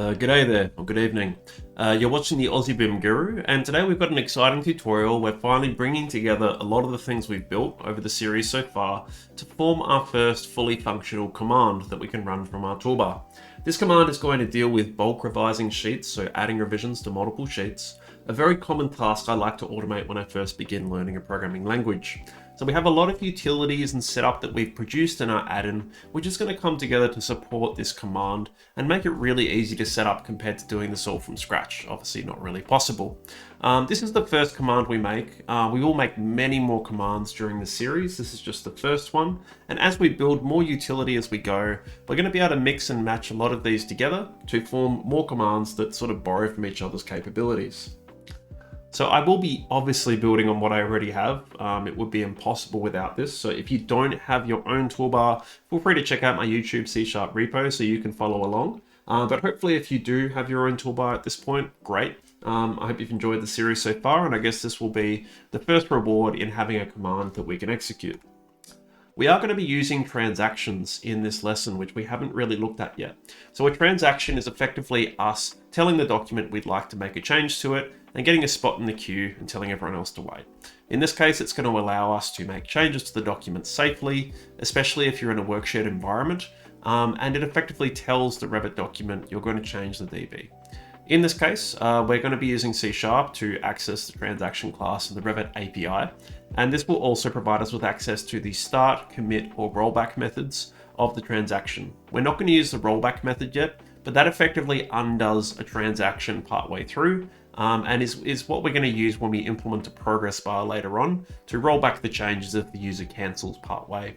G'day there, or good evening. You're watching the Aussie Boom Guru, and today we've got an exciting tutorial. We're finally bringing together a lot of the things we've built over the series so far to form our first fully functional command that we can run from our toolbar. This command is going to deal with bulk revising sheets, so adding revisions to multiple sheets, a very common task I like to automate when I first begin learning a programming language. So we have a lot of utilities and setup that we've produced in our add-in, which is going to come together to support this command and make it really easy to set up compared to doing this all from scratch. Obviously not really possible. This is the first command we make. We will make many more commands during the series. This is just the first one. And as we build more utility as we go, we're going to be able to mix and match a lot of these together to form more commands that sort of borrow from each other's capabilities. So I will be obviously building on what I already have. It would be impossible without this. So if you don't have your own toolbar, feel free to check out my YouTube C# repo so you can follow along. But hopefully if you do have your own toolbar at this point, great. I hope you've enjoyed the series so far, and I guess this will be the first reward in having a command that we can execute. We are going to be using transactions in this lesson, which we haven't really looked at yet. So a transaction is effectively us telling the document we'd like to make a change to it and getting a spot in the queue and telling everyone else to wait. In this case, it's going to allow us to make changes to the document safely, especially if you're in a workshed environment, and it effectively tells the Revit document you're going to change the DB. In this case, we're going to be using C# to access the transaction class in the RevitAPI, and this will also provide us with access to the start, commit, or rollback methods of the transaction. We're not going to use the rollback method yet, but that effectively undoes a transaction partway through, and is what we're going to use when we implement a progress bar later on to roll back the changes if the user cancels partway.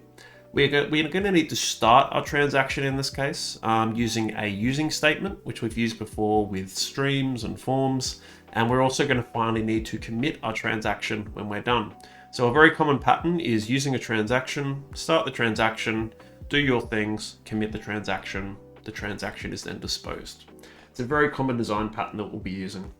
We're going to need to start our transaction in this case using a using statement, which we've used before with streams and forms, and we're also going to finally need to commit our transaction when we're done. So a very common pattern is using a transaction, start the transaction, do your things, commit the transaction is then disposed. It's a very common design pattern that we'll be using.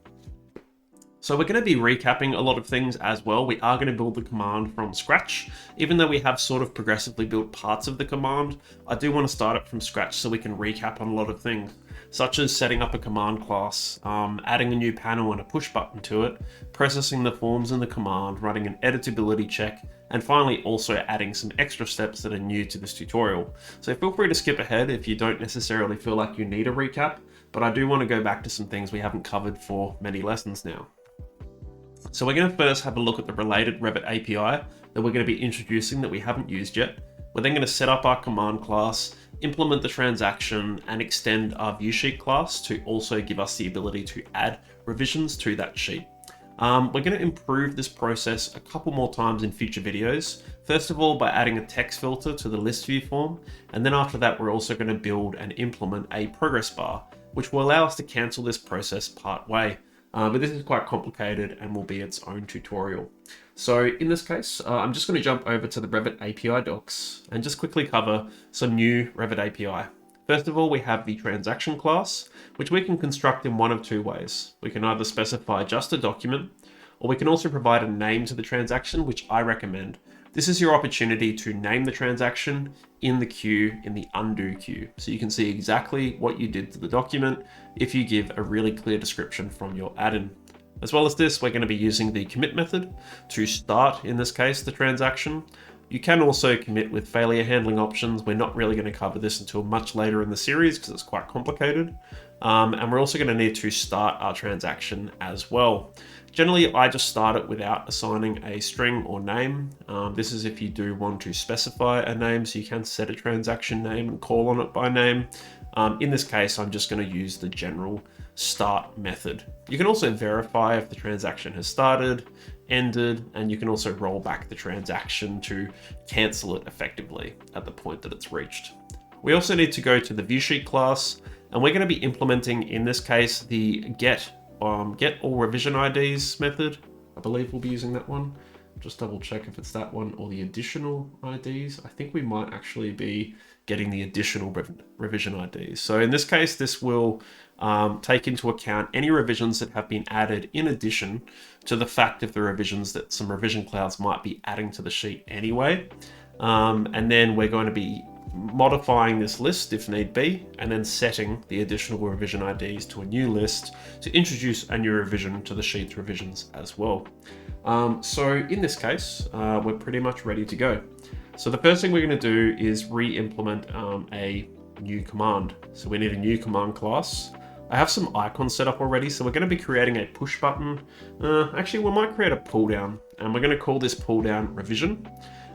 So we're going to be recapping a lot of things as well. We are going to build the command from scratch. Even though we have sort of progressively built parts of the command, I do want to start it from scratch so we can recap on a lot of things, such as setting up a command class, adding a new panel and a push button to it, processing the forms in the command, running an editability check, and finally also adding some extra steps that are new to this tutorial. So feel free to skip ahead if you don't necessarily feel like you need a recap, but I do want to go back to some things we haven't covered for many lessons now. So we're going to first have a look at the related Revit API that we're going to be introducing that we haven't used yet. We're then going to set up our command class, implement the transaction, and extend our viewsheet class to also give us the ability to add revisions to that sheet. We're going to improve this process a couple more times in future videos. First of all, by adding a text filter to the list view form, and then after that, we're also going to build and implement a progress bar, which will allow us to cancel this process part way. But this is quite complicated and will be its own tutorial. So in this case, I'm just going to jump over to the Revit API docs and just quickly cover some new Revit API. First of all, we have the transaction class, which we can construct in one of two ways. We can either specify just a document, or we can also provide a name to the transaction, which I recommend. This is your opportunity to name the transaction in the queue, in the undo queue. So you can see exactly what you did to the document if you give a really clear description from your add-in. As well as this, we're going to be using the commit method to start, in this case, the transaction. You can also commit with failure handling options. We're not really going to cover this until much later in the series because it's quite complicated. And we're also going to need to start our transaction as well. Generally, I just start it without assigning a string or name. This is if you do want to specify a name, so you can set a transaction name and call on it by name. In this case, I'm just going to use the general start method. You can also verify if the transaction has started, ended, and you can also roll back the transaction to cancel it effectively at the point that it's reached. We also need to go to the viewsheet class, and we're going to be implementing, in this case, the get all revision IDs method. I believe we'll be using that one. Just double check if it's that one or the additional IDs. I think we might actually be getting the additional revision IDs. So in this case, this will take into account any revisions that have been added in addition to the fact of the revisions that some revision clouds might be adding to the sheet anyway. And then we're going to be modifying this list if need be, and then setting the additional revision IDs to a new list to introduce a new revision to the sheet's revisions as well. So in this case, we're pretty much ready to go. So the first thing we're going to do is re-implement a new command. So we need a new command class. I have some icons set up already, so we're going to be creating a push button. Actually, we might create a pull down, and we're going to call this pull down revision.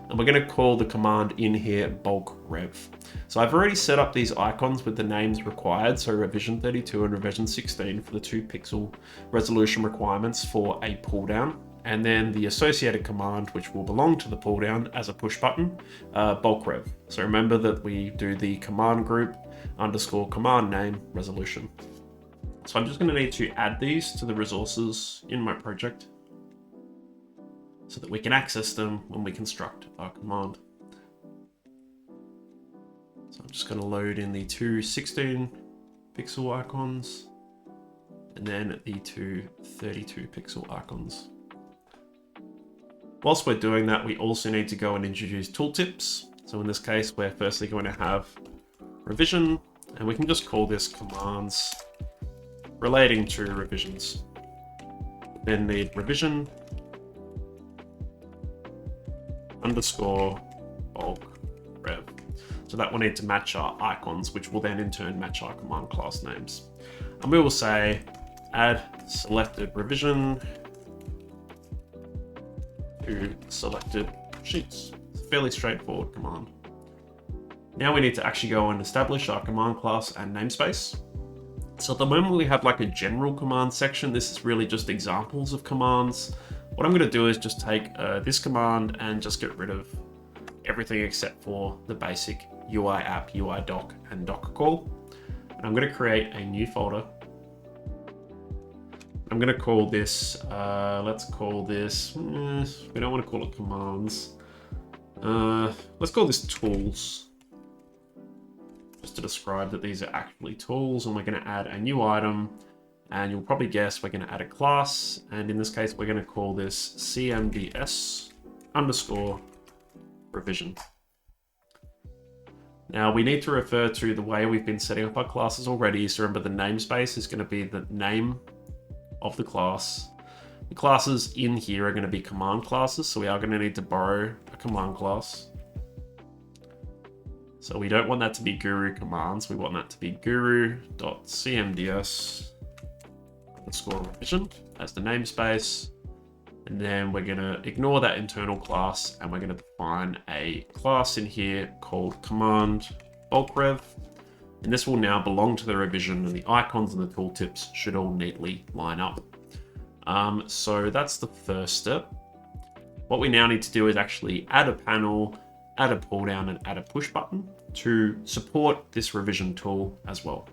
And we're going to call the command in here bulk rev. So I've already set up these icons with the names required. So revision 32 and revision 16 for the 2 pixel resolution requirements for a pull down. And then the associated command, which will belong to the pull down as a push button, bulk rev. So remember that we do the command group underscore command name resolution. So I'm just going to need to add these to the resources in my project, so that we can access them when we construct our command. So I'm just going to load in the 2 16 pixel icons and then the 2 32 pixel icons. Whilst we're doing that, we also need to go and introduce tooltips. So in this case, we're firstly going to have revision, and we can just call this commands relating to revisions. Then need revision underscore bulk rev. So that will need to match our icons, which will then in turn match our command class names. And we will say add selected revision to selected sheets. It's a fairly straightforward command. Now we need to actually go and establish our command class and namespace. So at the moment we have like a general command section. This is really just examples of commands. What I'm going to do is just take this command and just get rid of everything except for the basic UI app, UI doc, and docker call. And I'm going to create a new folder. I'm going to call this, let's call this, we don't want to call it commands. Let's call this tools, just to describe that these are actually tools, and we're going to add a new item. And you'll probably guess we're going to add a class, and in this case we're going to call this cmds underscore revision. Now we need to refer to the way we've been setting up our classes already. So remember, the namespace is going to be the name of the class. The classes in here are going to be command classes, so we are going to need to borrow a command class. So we don't want that to be guru commands, we want that to be guru.cmds underscore revision as the namespace. And then we're going to ignore that internal class, and we're going to define a class in here called command bulk rev. And this will now belong to the revision, and the icons and the tooltips should all neatly line up. So that's the first step. What we now need to do is actually add a panel, add a pull down, and add a push button to support this revision tool as well.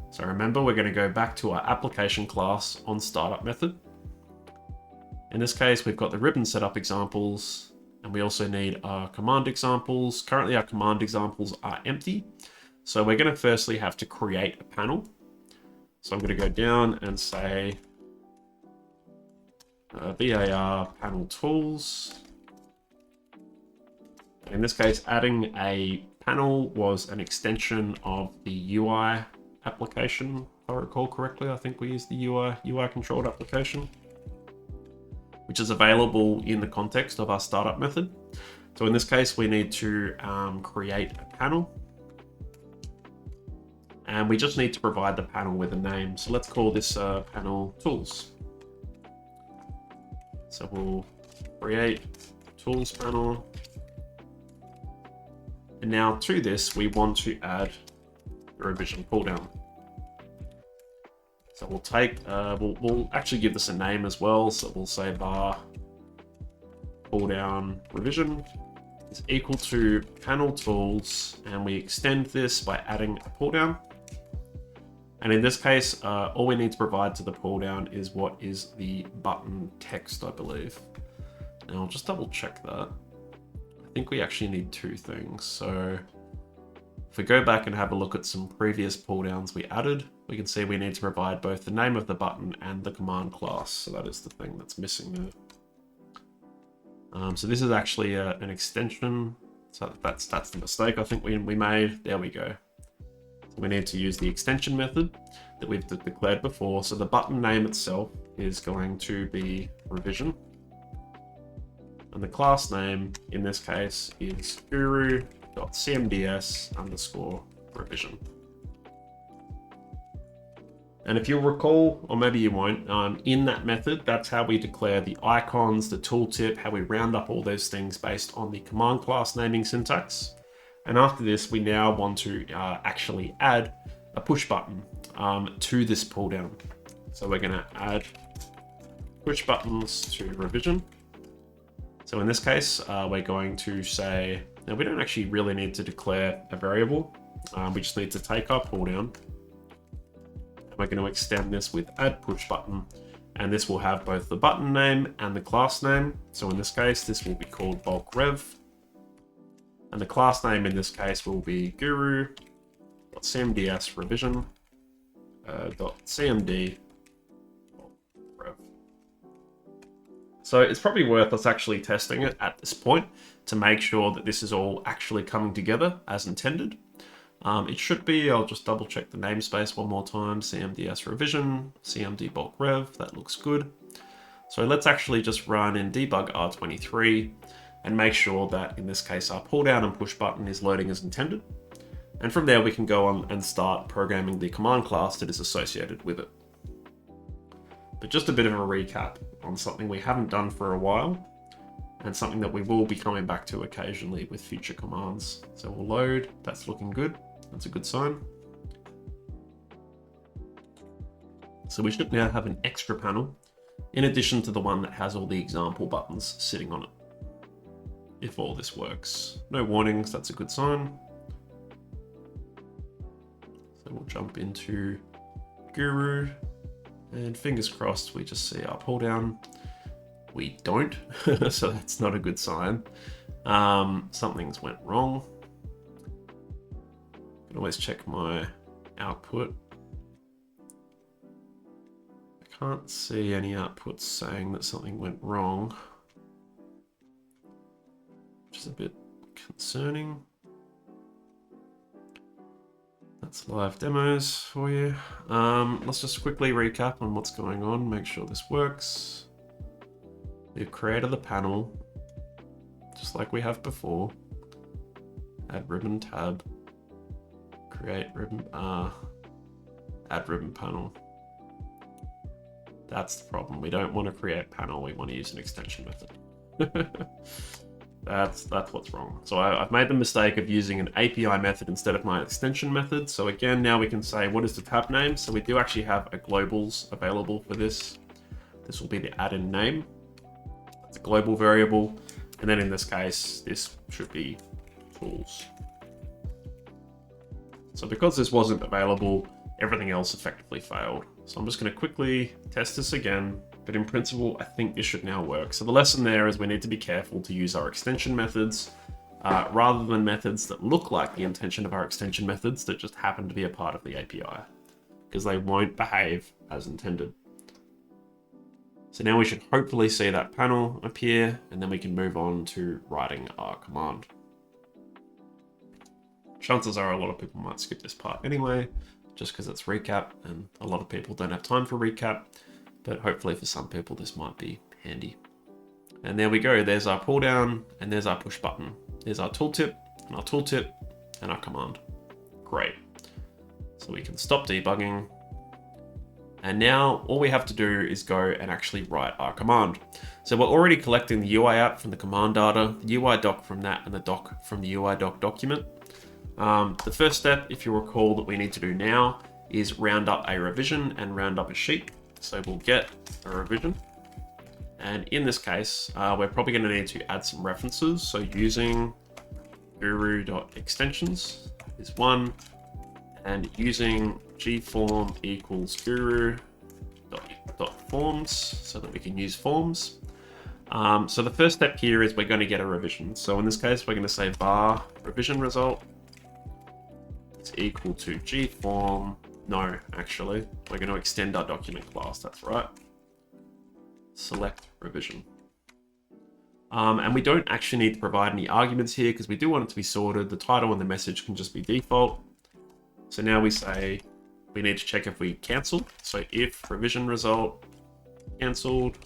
So remember, we're going to go back to our application class on startup method. In this case, we've got the ribbon setup examples, and we also need our command examples. Currently, our command examples are empty. So we're going to firstly have to create a panel. So I'm going to go down and say var panel tools. In this case, adding a panel was an extension of the UI application. If I recall correctly, I think we used the UI controlled application, which is available in the context of our startup method. So in this case, we need to create a panel. And we just need to provide the panel with a name. So let's call this panel tools. So we'll create tools panel. And now to this, we want to add the revision pull down. So we'll take, we'll actually give this a name as well. So we'll say var pull down revision is equal to panel tools, and we extend this by adding a pull down. And in this case, all we need to provide to the pull down is what is the button text, I believe. Now I'll just double check that. I think we actually need two things. So if we go back and have a look at some previous pull downs we added, we can see we need to provide both the name of the button and the command class. So that is the thing that's missing there. So this is actually an extension. So that's the mistake I think we made. There we go. So we need to use the extension method that we've declared before. So the button name itself is going to be revision. And the class name in this case is guru.cmds_revision. And if you'll recall, or maybe you won't, in that method, that's how we declare the icons, the tooltip, how we round up all those things based on the command class naming syntax. And after this, we now want to actually add a push button to this pull down. So we're gonna add push buttons to revision. So in this case, we're going to say, now we don't actually really need to declare a variable. We just need to take our pull down. We're going to extend this with add push button, and this will have both the button name and the class name. So in this case, this will be called bulk rev, and the class name in this case will be guru.cmds revision .cmd rev. So it's probably worth us actually testing it at this point to make sure that this is all actually coming together as intended. It should be, I'll just double check the namespace one more time, cmds revision, cmd bulk rev, that looks good. So let's actually just run in debug R23 and make sure that in this case our pull down and push button is loading as intended. And from there we can go on and start programming the command class that is associated with it. But just a bit of a recap on something we haven't done for a while and something that we will be coming back to occasionally with future commands. So we'll load, that's looking good. That's a good sign. So we should now have an extra panel in addition to the one that has all the example buttons sitting on it. If all this works. No warnings, that's a good sign. So we'll jump into Guru and fingers crossed we just see our pull down. We don't, so that's not a good sign. Something's went wrong. I can always check my output. I can't see any outputs saying that something went wrong, which is a bit concerning. That's live demos for you. Let's just quickly recap on what's going on, make sure this works. We've created the panel, just like we have before. Add ribbon tab, create ribbon, add ribbon panel. That's the problem. We don't want to create panel, we want to use an extension method. That's what's wrong. So I've made the mistake of using an API method instead of my extension method. So again, now we can say, what is the tab name? So we do actually have a globals available for this. This will be the add-in name. It's a global variable. And then in this case, this should be tools. So because this wasn't available, everything else effectively failed. So I'm just going to quickly test this again. But in principle, I think this should now work. So the lesson there is we need to be careful to use our extension methods rather than methods that look like the intention of our extension methods that just happen to be a part of the API, because they won't behave as intended. So now we should hopefully see that panel appear, and then we can move on to writing our command. Chances are a lot of people might skip this part anyway, just because it's recap, and a lot of people don't have time for recap. But hopefully for some people, this might be handy. And there we go. There's our pull down and there's our push button. There's our tooltip and our command. Great. So we can stop debugging. And now all we have to do is go and actually write our command. So we're already collecting the UI app from the command data, the UI doc from that, and the doc from the UI doc document. The first step, if you recall, that we need to do now is round up a revision and round up a sheet. So we'll get a revision, and in this case, we're probably going to need to add some references. So using guru.extensions is one, and using gform equals guru.forms so that we can use forms. So the first step here is we're going to get a revision. So in this case, we're going to say var revision result is equal to gform. No, actually, we're going to extend our document class, that's right. Select revision. And we don't actually need to provide any arguments here because we do want it to be sorted. The title and the message can just be default. So now we say we need to check if we cancel. So if revision result cancelled,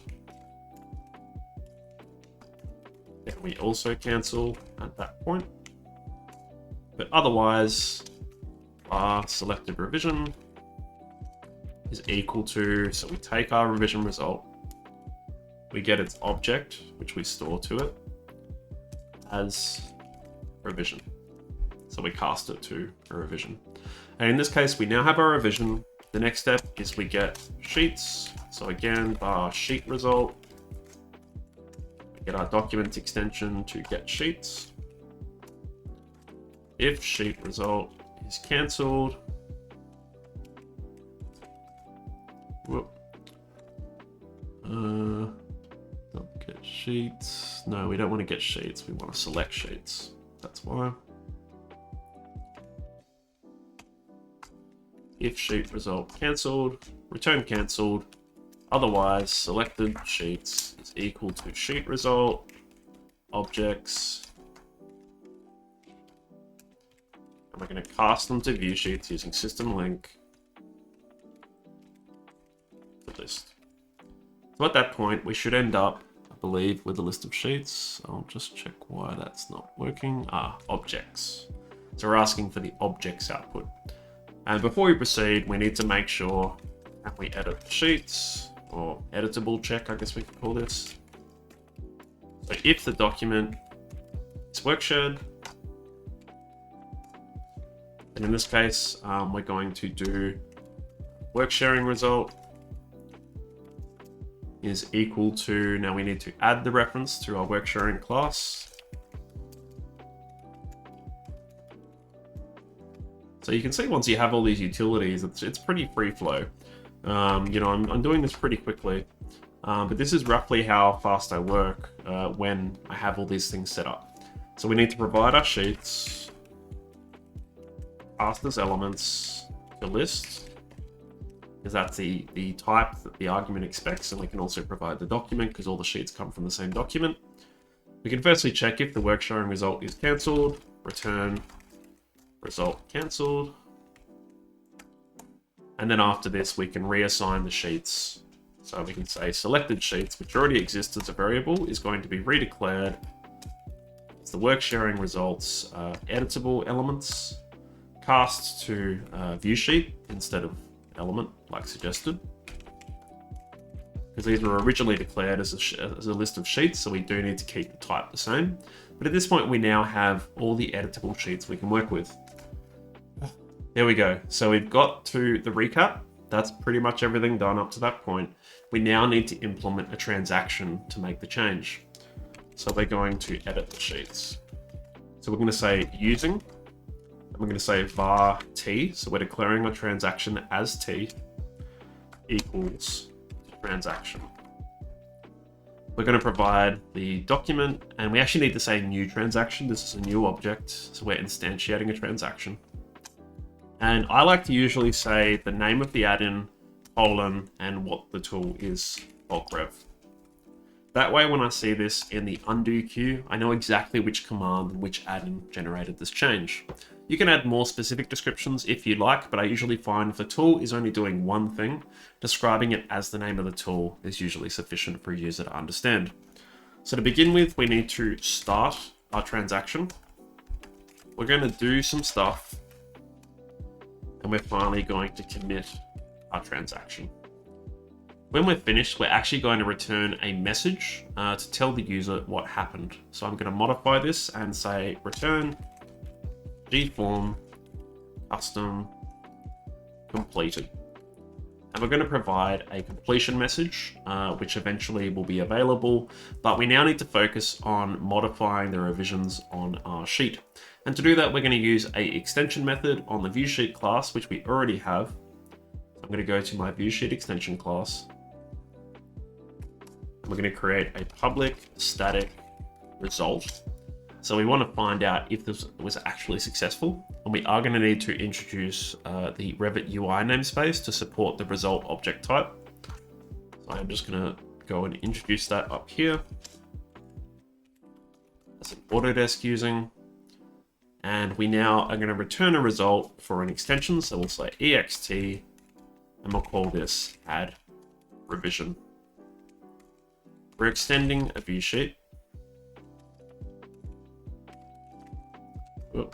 then we also cancel at that point. But otherwise, our selected revision is equal to, so we take our revision result, we get its object, which we store to it, as revision. So we cast it to a revision. And in this case, we now have our revision. The next step is we get sheets. So again, bar sheet result, we get our document extension to get sheets. If sheet result is cancelled, don't get sheets. No, we don't want to get sheets. We want to select sheets. That's why. If sheet result cancelled, return cancelled. Otherwise, selected sheets is equal to sheet result, objects. And we're going to cast them to view sheets using system link to list. So at that point, we should end up, I believe, with a list of sheets. I'll just check why that's not working. Objects. So we're asking for the objects output. And before we proceed, we need to make sure that we edit the sheets, or editable check, I guess we could call this. So if the document is work shared, then in this case, we're going to do work sharing result is equal to, now we need to add the reference to our work sharing class. So you can see once you have all these utilities, it's pretty free flow. You know, I'm doing this pretty quickly, but this is roughly how fast I work when I have all these things set up. So we need to provide our sheets, pass as elements to list, because that's the type that the argument expects, and we can also provide the document because all the sheets come from the same document. We can firstly check if the work sharing result is cancelled, return result cancelled. And then after this, we can reassign the sheets. So we can say selected sheets, which already exists as a variable, is going to be redeclared as the work sharing results editable elements, cast to view sheet instead of element like suggested, because these were originally declared as a list of sheets, so we do need to keep the type the same. But at this point, we now have all the editable sheets we can work with. There we go. So we've got to the recap. That's pretty much everything done up to that point. We now need to implement a transaction to make the change. So we're going to edit the sheets. So we're going to say using, and we're going to say var t. So we're declaring our transaction as t equals transaction. We're going to provide the document, and we actually need to say new transaction. This is a new object, so we're instantiating a transaction. And I like to usually say the name of the add-in, colon, and what the tool is, bulk rev. That way, when I see this in the undo queue, I know exactly which command and which add-in generated this change. You can add more specific descriptions if you like, but I usually find if the tool is only doing one thing, describing it as the name of the tool is usually sufficient for a user to understand. So to begin with, we need to start our transaction. We're going to do some stuff, and we're finally going to commit our transaction. When we're finished, we're actually going to return a message to tell the user what happened. So I'm going to modify this and say return gform custom completed. And we're going to provide a completion message, which eventually will be available, but we now need to focus on modifying the revisions on our sheet. And to do that, we're going to use an extension method on the viewSheet class, which we already have. I'm going to go to my viewSheet extension class. We're going to create a public static result. So we want to find out if this was actually successful. And we are going to need to introduce the Revit UI namespace to support the result object type. So I'm just going to go and introduce that up here. as an Autodesk using. And we now are going to return a result for an extension. So we'll say ext, and we'll call this add revision. We're extending a view sheet. Oh.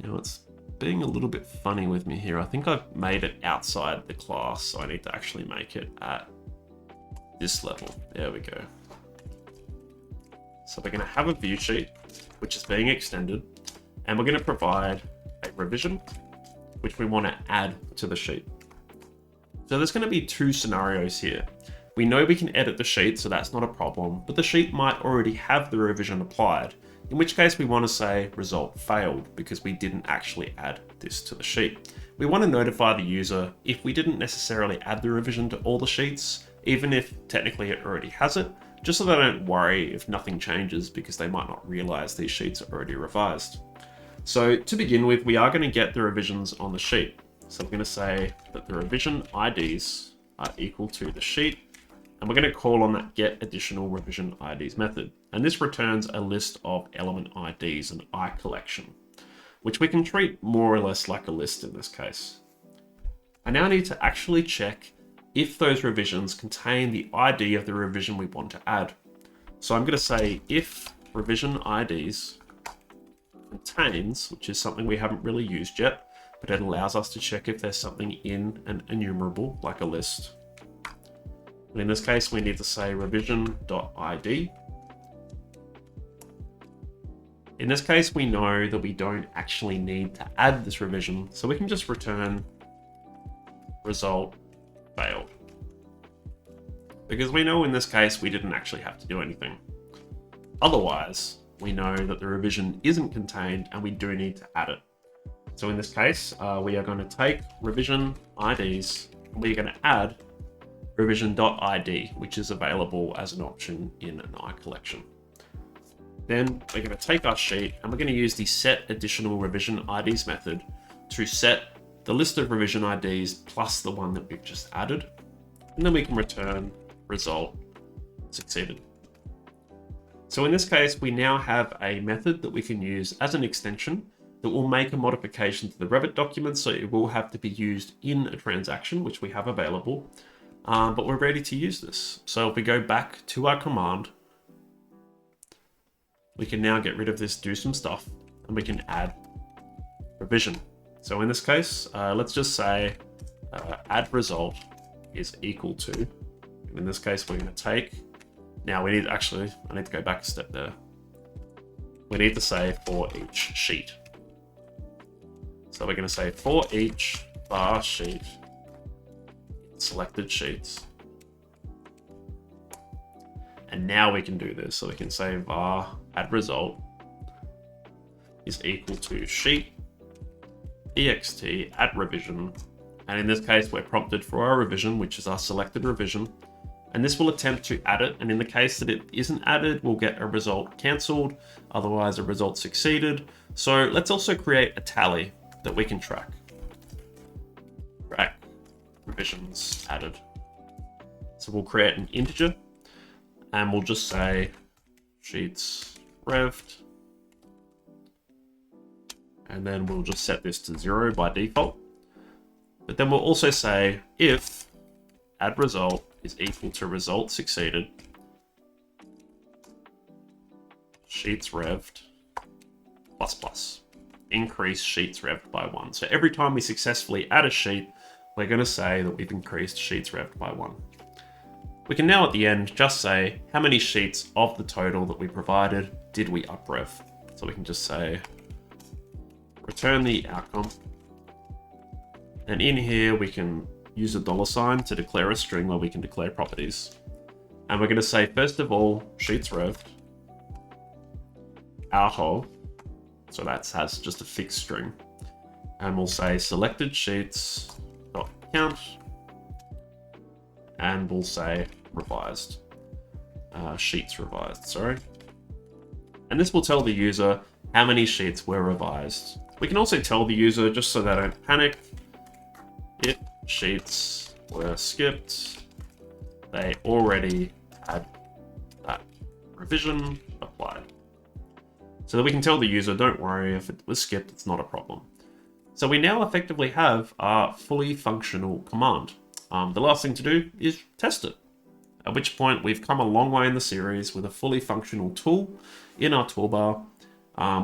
Now it's being a little bit funny with me here. I think I've made it outside the class, so I need to actually make it at this level. There we go. So we're going to have a view sheet, which is being extended, and we're going to provide a revision, which we want to add to the sheet. So there's going to be two scenarios here. We know we can edit the sheet, so that's not a problem, but the sheet might already have the revision applied, in which case we want to say result failed because we didn't actually add this to the sheet. We want to notify the user if we didn't necessarily add the revision to all the sheets, even if technically it already has it, just so they don't worry if nothing changes because they might not realize these sheets are already revised. So to begin with, we are going to get the revisions on the sheet. So we're going to say that the revision IDs are equal to the sheet, and we're going to call on that get additional revision IDs method. And this returns a list of element IDs, an I collection, which we can treat more or less like a list in this case. I now need to actually check if those revisions contain the ID of the revision we want to add. So I'm going to say if revision IDs contains, which is something we haven't really used yet, but it allows us to check if there's something in an enumerable, like a list. And in this case, we need to say revision.id. In this case, we know that we don't actually need to add this revision, so we can just return result failed. Because we know in this case, we didn't actually have to do anything. Otherwise, we know that the revision isn't contained and we do need to add it. So in this case, we are going to take revision IDs, and we're going to add revision.id, which is available as an option in an I collection. Then we're going to take our sheet and we're going to use the set additional revision IDs method to set the list of revision IDs plus the one that we've just added. And then we can return result succeeded. So in this case, we now have a method that we can use as an extension that will make a modification to the Revit document. So it will have to be used in a transaction, which we have available. But we're ready to use this. So if we go back to our command, we can now get rid of this do some stuff, and we can add revision. So in this case, let's just say add result is equal to, and in this case, we're going to take, now we need, actually, I need to go back a step there. We need to say for each sheet. So we're going to say for each bar sheet, selected sheets. And now we can do this. So we can say var add result is equal to sheet ext add revision. And in this case, we're prompted for our revision, which is our selected revision. And this will attempt to add it. And in the case that it isn't added, we'll get a result cancelled. Otherwise, a result succeeded. So let's also create a tally that we can track. Track revisions added. So we'll create an integer and we'll just say sheets revved. And then we'll just set this to 0 by default. But then we'll also say if add result is equal to result succeeded, sheets revved plus plus, increase sheets revved by 1. So every time we successfully add a sheet, we're going to say that we've increased sheets revved by 1. We can now at the end just say how many sheets of the total that we provided did we uprev. So we can just say return the outcome. And in here, we can use a $sign to declare a string where we can declare properties. And we're going to say, first of all, sheets revved, out of, so that has just a fixed string. And we'll say selected sheets dot count, and we'll say revised, sheets revised, sorry. And this will tell the user how many sheets were revised. We can also tell the user, just so they don't panic, if sheets were skipped, they already had that revision applied. applied. So that we can tell the user, don't worry, if it was skipped, it's not a problem. So we now effectively have our fully functional command. The last thing to do is test it. At which point we've come a long way in the series with a fully functional tool in our toolbar,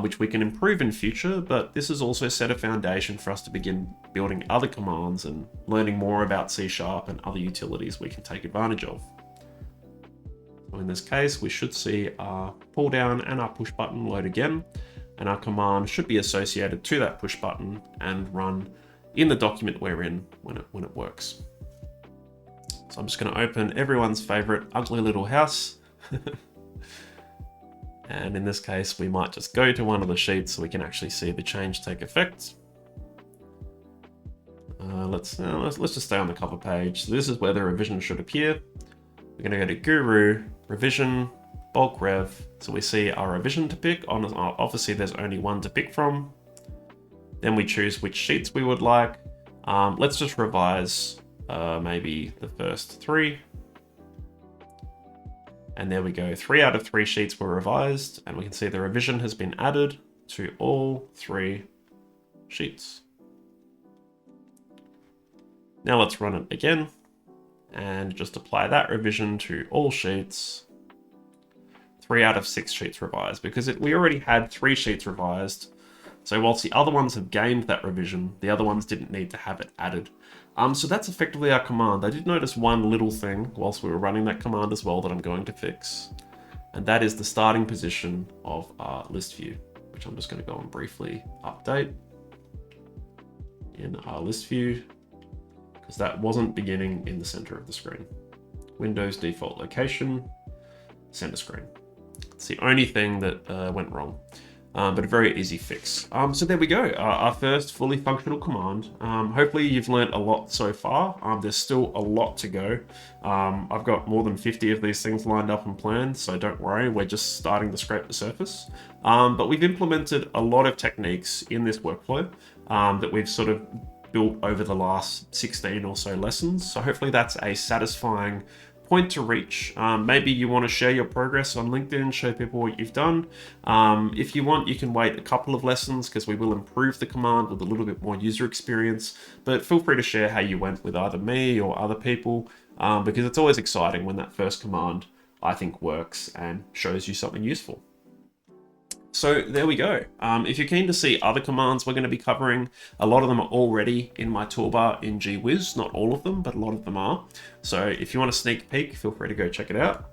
which we can improve in future, but this has also set a foundation for us to begin building other commands and learning more about C# and other utilities we can take advantage of. So in this case, we should see our pull down and our push button load again, and our command should be associated to that push button and run in the document we're in when it works. So I'm just going to open everyone's favorite ugly little house. And in this case, we might just go to one of the sheets so we can actually see the change take effect. Let's just stay on the cover page. So this is where the revision should appear. We're going to go to Guru, Revision, Bulk Rev. So we see our revision to pick. Obviously, there's only one to pick from. Then we choose which sheets we would like. Let's just revise maybe the first 3. And there we go, 3 out of 3 sheets were revised, and we can see the revision has been added to all 3 sheets. Now let's run it again, and just apply that revision to all sheets. 3 out of 6 sheets revised, because we already had 3 sheets revised. So whilst the other ones have gained that revision, the other ones didn't need to have it added. So that's effectively our command. I did notice one little thing whilst we were running that command as well that I'm going to fix. And that is the starting position of our list view, which I'm just going to go and briefly update in our list view, because that wasn't beginning in the center of the screen. Windows default location, center screen. It's the only thing that went wrong. But a very easy fix. So there we go, our first fully functional command. Hopefully you've learned a lot so far. There's still a lot to go. I've got more than 50 of these things lined up and planned, so don't worry, we're just starting to scrape the surface. But we've implemented a lot of techniques in this workflow that we've sort of built over the last 16 or so lessons. So hopefully that's a satisfying point to reach. Maybe you want to share your progress on LinkedIn, show people what you've done. If you want, you can wait a couple of lessons because we will improve the command with a little bit more user experience, but feel free to share how you went with either me or other people, because it's always exciting when that first command, I think, works and shows you something useful. So there we go. If you're keen to see other commands we're going to be covering, a lot of them are already in my toolbar in GWiz. Not all of them, but a lot of them are. So if you want a sneak peek, feel free to go check it out.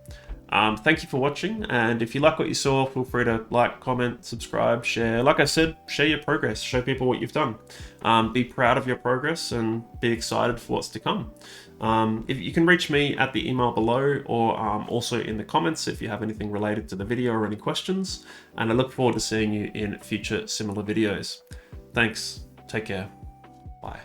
Thank you for watching, and if you like what you saw, feel free to like, comment, subscribe, share. Like I said, share your progress, show people what you've done. Be proud of your progress and be excited for what's to come. If you can reach me at the email below, or also in the comments if you have anything related to the video or any questions, and I look forward to seeing you in future similar videos. Thanks, take care, bye.